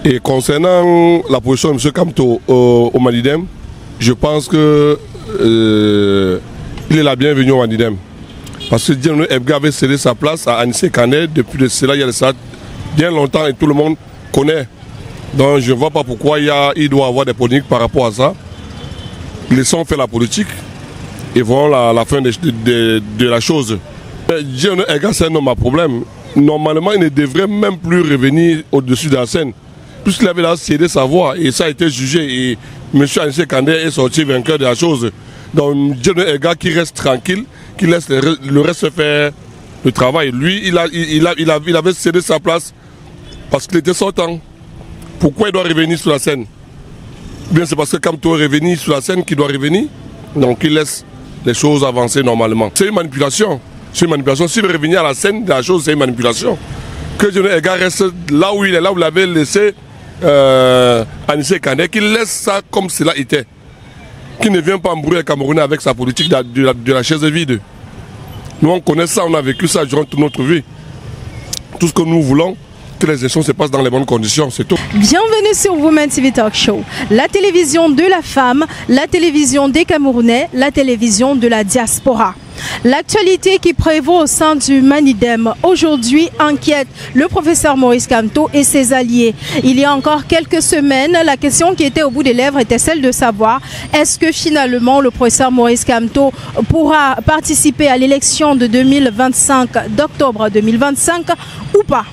Et concernant la position de M. Kamto au Manidem, je pense que il est la bienvenue au Manidem. Parce que Dieudonné Ebga avait cédé sa place à Anissé Kandé depuis de cela, il y a de ça bien longtemps et tout le monde connaît. Donc je ne vois pas pourquoi il doit avoir des polémiques par rapport à ça. Laissons faire la politique et voyons la fin de la chose. Dieudonné Ebga, c'est un homme à problème. Normalement, il ne devrait même plus revenir au-dessus de la scène. Puisqu'il avait là cédé sa voix et ça a été jugé. Et M. Anissé Kandé est sorti vainqueur de la chose. Donc Dieudonné Ebga qui reste tranquille, qui laisse le reste faire le travail. Lui, il avait cédé sa place parce qu'il était sortant. Pourquoi il doit revenir sur la scène? Bien, c'est parce que Kamto est revenu sur la scène qu'il doit revenir. Donc il laisse les choses avancer normalement. C'est une manipulation. C'est une manipulation. S'il veut revenir à la scène, la chose, c'est une manipulation. Que Dieudonné Ebga reste là où il est, là où il avait laissé Anissé Kandé, qu'il laisse ça comme cela était. Qui ne vient pas embrouiller les Camerounais avec sa politique de la chaise vide. Nous on connaît ça, on a vécu ça durant toute notre vie. Tout ce que nous voulons, que les élections se passent dans les bonnes conditions, c'est tout. Bienvenue sur Women TV Talk Show, la télévision de la femme, la télévision des Camerounais, la télévision de la diaspora. L'actualité qui prévaut au sein du Manidem aujourd'hui inquiète le professeur Maurice Kamto et ses alliés. Il y a encore quelques semaines, la question qui était au bout des lèvres était celle de savoir est-ce que finalement le professeur Maurice Kamto pourra participer à l'élection de 2025, d'octobre 2025 ou pas.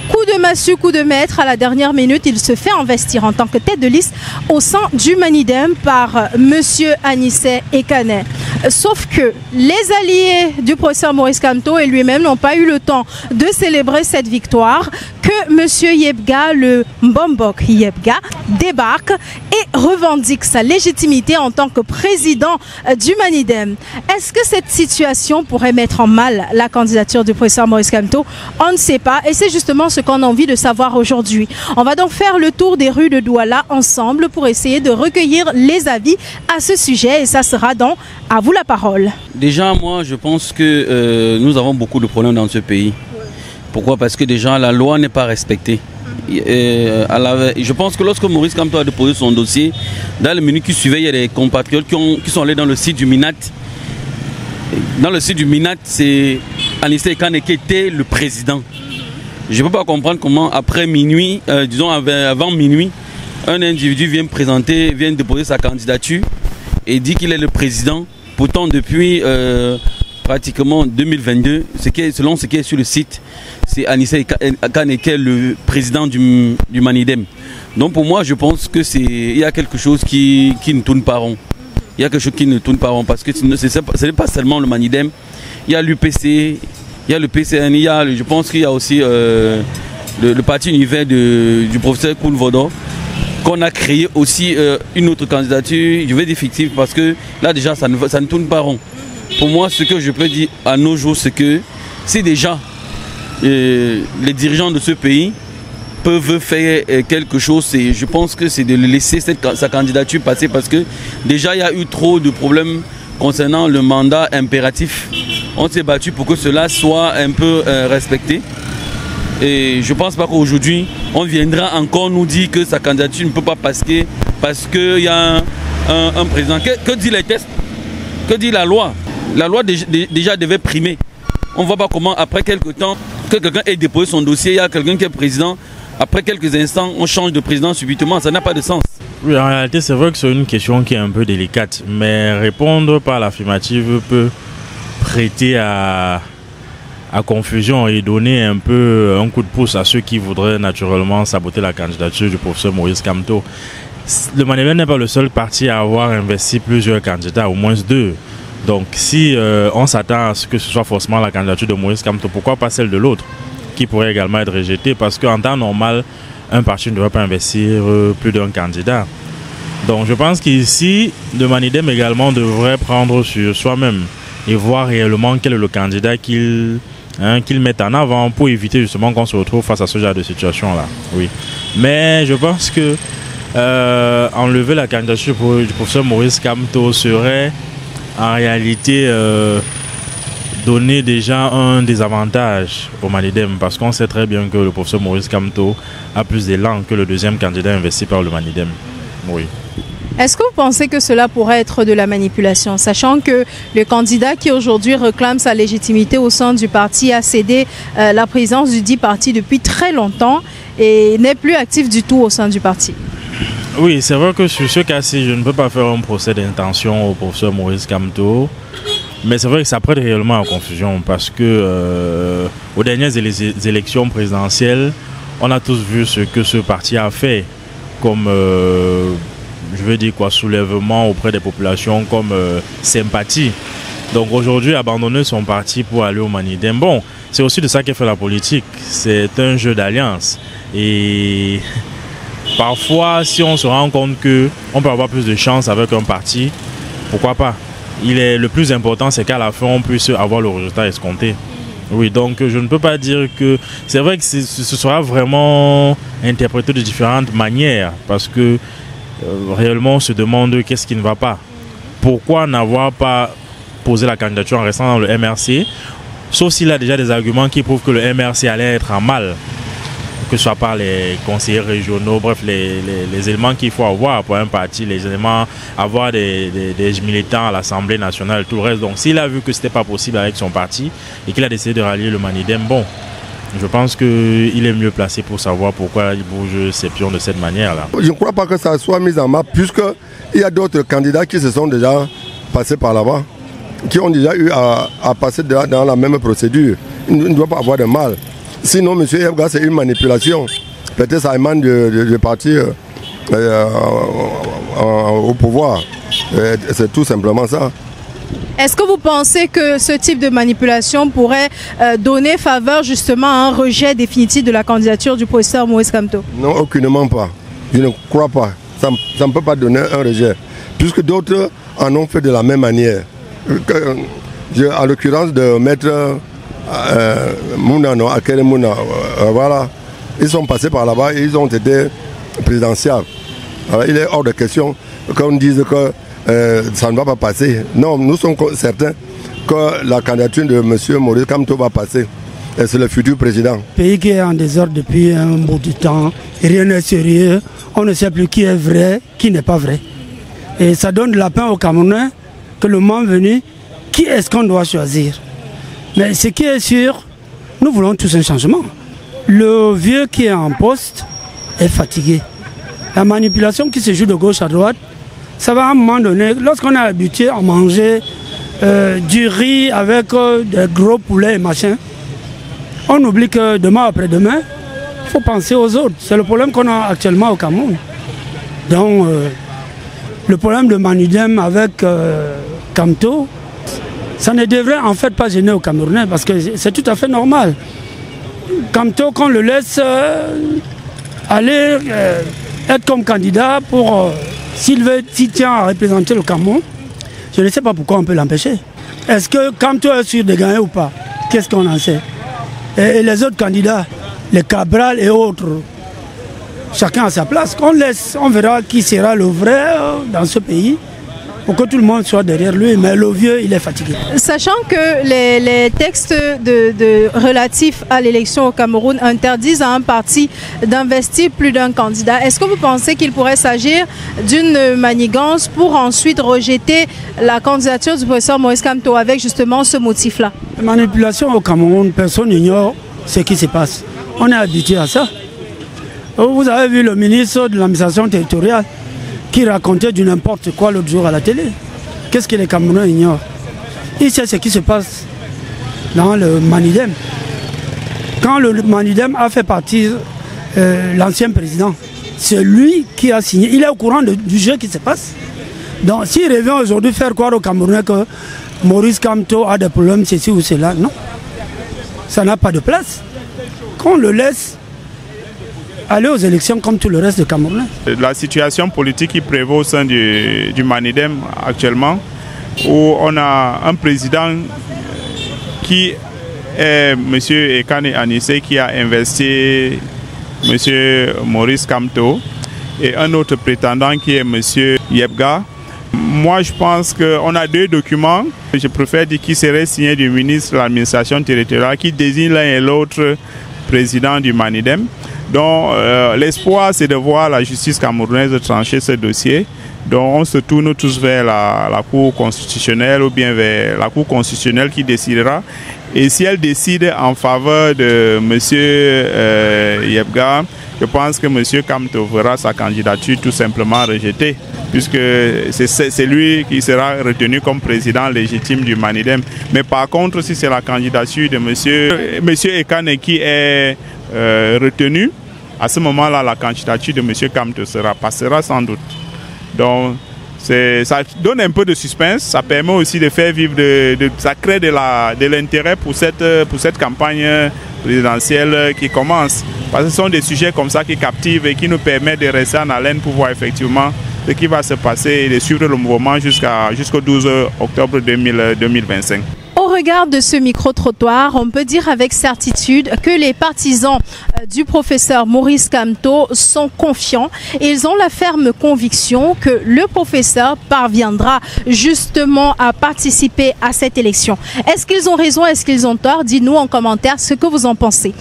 Coup de massue, coup de maître, à la dernière minute, il se fait investir en tant que tête de liste au sein du Manidem par M. Anissé Kandé. Sauf que les alliés du professeur Maurice Kamto et lui-même n'ont pas eu le temps de célébrer cette victoire que M. Yebga, le Mbombok Yebga, débarque et revendique sa légitimité en tant que président du Manidem. Est-ce que cette situation pourrait mettre en mal la candidature du professeur Maurice Kamto? On ne sait pas et c'est justement ce qu'on a envie de savoir aujourd'hui. On va donc faire le tour des rues de Douala ensemble pour essayer de recueillir les avis à ce sujet et ça sera donc à vous la parole. Déjà, moi, je pense que nous avons beaucoup de problèmes dans ce pays. Pourquoi? Parce que déjà, la loi n'est pas respectée. Je pense que lorsque Maurice Kamto a déposé son dossier, dans les minutes qui suivaient, il y a des compatriotes qui sont allés dans le site du MINAT. Dans le site du MINAT, c'est Anissé Kandé qui était le président. Je ne peux pas comprendre comment, après minuit, disons avant minuit, un individu vient déposer sa candidature et dit qu'il est le président. Pourtant, depuis pratiquement 2022, selon ce qui est sur le site, c'est Anissé Kandé qui est le président du Manidem. Donc pour moi, je pense qu'il y a quelque chose qui ne tourne pas rond. Il y a quelque chose qui ne tourne pas rond parce que ce n'est pas seulement le Manidem. Il y a l'UPC, il y a le PCN, je pense qu'il y a aussi le parti univers du professeur Koulvodo, qu'on a créé aussi une autre candidature, je vais dire fictive, parce que là déjà ça ne tourne pas rond. Pour moi, ce que je peux dire à nos jours, c'est que si déjà les dirigeants de ce pays peuvent faire quelque chose, je pense que c'est de laisser sa candidature passer parce que déjà il y a eu trop de problèmes concernant le mandat impératif. On s'est battu pour que cela soit un peu respecté. Et je ne pense pas qu'aujourd'hui, on viendra encore nous dire que sa candidature ne peut pas passer parce qu'il y a un président. Que dit les tests? Que dit la loi? La loi déjà devait primer. On ne voit pas comment, après quelques temps, que quelqu'un ait déposé son dossier, il y a quelqu'un qui est président. Après quelques instants, on change de président subitement. Ça n'a pas de sens. Oui, en réalité, c'est vrai que c'est une question qui est un peu délicate. Mais répondre par l'affirmative peut prêter à confusion et donner un peu un coup de pouce à ceux qui voudraient naturellement saboter la candidature du professeur Maurice Kamto. Le Manidem n'est pas le seul parti à avoir investi plusieurs candidats, au moins deux. Donc si on s'attend à ce que ce soit forcément la candidature de Maurice Kamto, pourquoi pas celle de l'autre qui pourrait également être rejetée? Parce qu'en temps normal, un parti ne devrait pas investir plus d'un candidat. Donc je pense qu'ici, le Manidem également devrait prendre sur soi-même et voir réellement quel est le candidat qu'il met en avant pour éviter justement qu'on se retrouve face à ce genre de situation-là. Oui. Mais je pense que enlever la candidature du professeur Maurice Kamto serait en réalité donner déjà un désavantage au Manidem, parce qu'on sait très bien que le professeur Maurice Kamto a plus d'élan que le deuxième candidat investi par le Manidem. Oui. Est-ce que vous pensez que cela pourrait être de la manipulation, sachant que le candidat qui aujourd'hui réclame sa légitimité au sein du parti a cédé la présidence du dit parti depuis très longtemps et n'est plus actif du tout au sein du parti? Oui, c'est vrai que sur ce cas-ci, je ne peux pas faire un procès d'intention au professeur Maurice Kamto, mais c'est vrai que ça prête réellement à confusion parce que aux dernières élections présidentielles, on a tous vu ce que ce parti a fait comme je veux dire quoi, soulèvement auprès des populations, comme sympathie. Donc aujourd'hui, abandonner son parti pour aller au Manidem, bon, c'est aussi de ça qu'est fait la politique. C'est un jeu d'alliance. Et parfois, si on se rend compte qu'on peut avoir plus de chance avec un parti, pourquoi pas? Le plus important, c'est qu'à la fin, on puisse avoir le résultat escompté. Oui, donc je ne peux pas dire que... C'est vrai que ce sera vraiment interprété de différentes manières, parce que réellement on se demande qu'est-ce qui ne va pas. Pourquoi n'avoir pas posé la candidature en restant dans le MRC, sauf s'il a déjà des arguments qui prouvent que le MRC allait être en mal, que ce soit par les conseillers régionaux, bref, les éléments qu'il faut avoir pour un parti, les éléments, avoir des militants à l'Assemblée nationale, tout le reste. Donc s'il a vu que ce n'était pas possible avec son parti et qu'il a décidé de rallier le Manidem, bon, je pense qu'il est mieux placé pour savoir pourquoi il bouge ses pions de cette manière-là. Je ne crois pas que ça soit mis en map, puisqu'il y a d'autres candidats qui se sont déjà passés par là-bas, qui ont déjà eu à passer dans la même procédure. Il ne doit pas avoir de mal. Sinon, M. Yebga, c'est une manipulation. Peut-être ça émane du parti au pouvoir. C'est tout simplement ça. Est-ce que vous pensez que ce type de manipulation pourrait donner faveur justement à un rejet définitif de la candidature du professeur Maurice Kamto? Non, aucunement pas. Je ne crois pas. Ça ne peut pas donner un rejet. Puisque d'autres en ont fait de la même manière. En l'occurrence de Maître Mounano, Akere Mouna, voilà. Ils sont passés par là-bas et ils ont été présidentiables. Alors, il est hors de question qu'on dise que ça ne va pas passer. Non, nous sommes certains que la candidature de M. Maurice Kamto va passer. Et c'est le futur président. Pays qui est en désordre depuis un bout de temps, rien n'est sérieux, on ne sait plus qui est vrai, qui n'est pas vrai. Et ça donne de la peine aux Camerounais que le moment venu, qui est-ce qu'on doit choisir? Mais ce qui est sûr, nous voulons tous un changement. Le vieux qui est en poste est fatigué. La manipulation qui se joue de gauche à droite, ça va à un moment donné, lorsqu'on est habitué à manger du riz avec des gros poulets et machin, on oublie que demain après-demain, il faut penser aux autres. C'est le problème qu'on a actuellement au Cameroun. Donc, le problème de Manidem avec Kamto, ça ne devrait en fait pas gêner aux Camerounais parce que c'est tout à fait normal. Kamto, qu'on le laisse aller être comme candidat pour... s'il tient à représenter le Cameroun, je ne sais pas pourquoi on peut l'empêcher. Est-ce que Kamto est sûr de gagner ou pas? Qu'est-ce qu'on en sait? Et les autres candidats, les Cabral et autres, chacun à sa place. Qu'on laisse, on verra qui sera le vrai dans ce pays, pour que tout le monde soit derrière lui, mais le vieux, il est fatigué. Sachant que les textes relatifs à l'élection au Cameroun interdisent à un parti d'investir plus d'un candidat, est-ce que vous pensez qu'il pourrait s'agir d'une manigance pour ensuite rejeter la candidature du professeur Maurice Kamto avec justement ce motif-là? La manipulation au Cameroun, personne n'ignore ce qui se passe. On est habitué à ça. Vous avez vu le ministre de l'administration territoriale qui racontait du n'importe quoi l'autre jour à la télé. Qu'est-ce que les Camerounais ignorent? Il sait ce qui se passe dans le Manidem. Quand le Manidem a fait partir l'ancien président, c'est lui qui a signé. Il est au courant du jeu qui se passe. Donc s'il revient aujourd'hui faire croire aux Camerounais que Maurice Kamto a des problèmes, ceci ou cela, non. Ça n'a pas de place. Qu'on le laisse aller aux élections comme tout le reste des Camerounais. La situation politique qui prévaut au sein du Manidem actuellement, où on a un président qui est M. Ekane Anissé, qui a investi M. Maurice Kamto, et un autre prétendant qui est M. Yebga, Moi, je pense qu'on a deux documents. Je préfère dire qui serait signé du ministre de l'administration territoriale qui désigne l'un et l'autre président du Manidem. Donc, l'espoir, c'est de voir la justice camerounaise trancher ce dossier. Donc, on se tourne tous vers la Cour constitutionnelle ou bien vers la Cour constitutionnelle qui décidera. Et si elle décide en faveur de M. Yebga, je pense que M. Kamto verra sa candidature tout simplement rejetée, puisque c'est lui qui sera retenu comme président légitime du Manidem. Mais par contre, si c'est la candidature de M. Ekane qui est retenue, à ce moment-là, la candidature de M. Kamto passera sans doute. Donc, ça donne un peu de suspense, ça permet aussi de faire vivre, ça crée de l'intérêt pour cette campagne présidentielle qui commence. Parce que ce sont des sujets comme ça qui captivent et qui nous permettent de rester en haleine pour voir effectivement ce qui va se passer et de suivre le mouvement jusqu'au 12 octobre 2025. Au regard de ce micro-trottoir, on peut dire avec certitude que les partisans du professeur Maurice Kamto sont confiants et ils ont la ferme conviction que le professeur parviendra justement à participer à cette élection. Est-ce qu'ils ont raison, est-ce qu'ils ont tort? Dites-nous en commentaire ce que vous en pensez.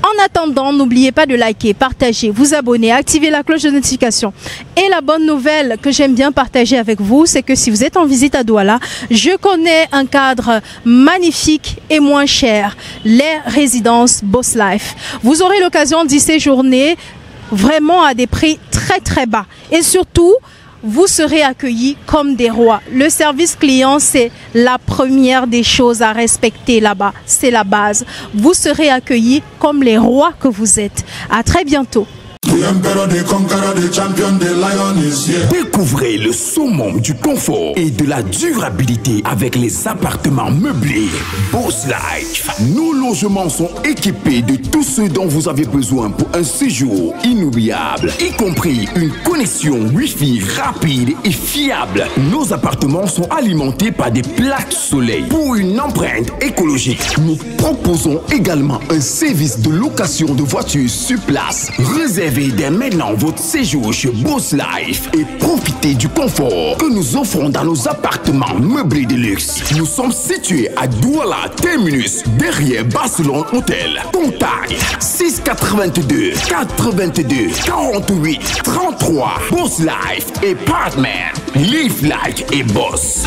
En attendant, n'oubliez pas de liker, partager, vous abonner, activer la cloche de notification. Et la bonne nouvelle que j'aime bien partager avec vous, c'est que si vous êtes en visite à Douala, je connais un cadre magnifique et moins cher, les résidences Boss Life. Vous aurez l'occasion d'y séjourner vraiment à des prix très très bas et surtout vous serez accueillis comme des rois. Le service client, c'est la première des choses à respecter là-bas, c'est la base. Vous serez accueillis comme les rois que vous êtes. À très bientôt. Découvrez le summum du confort et de la durabilité avec les appartements meublés Boss Life. Nos logements sont équipés de tout ce dont vous avez besoin pour un séjour inoubliable, y compris une connexion Wi-Fi rapide et fiable. Nos appartements sont alimentés par des plaques soleil. Pour une empreinte écologique, nous proposons également un service de location de voitures sur place. Réservez dès maintenant votre séjour chez Boss Life et profitez du confort que nous offrons dans nos appartements meublés de luxe. Nous sommes situés à Douala Terminus, derrière Barcelone Hotel. Contact 682 82 48 33. Boss Life et Partner. Live like et boss.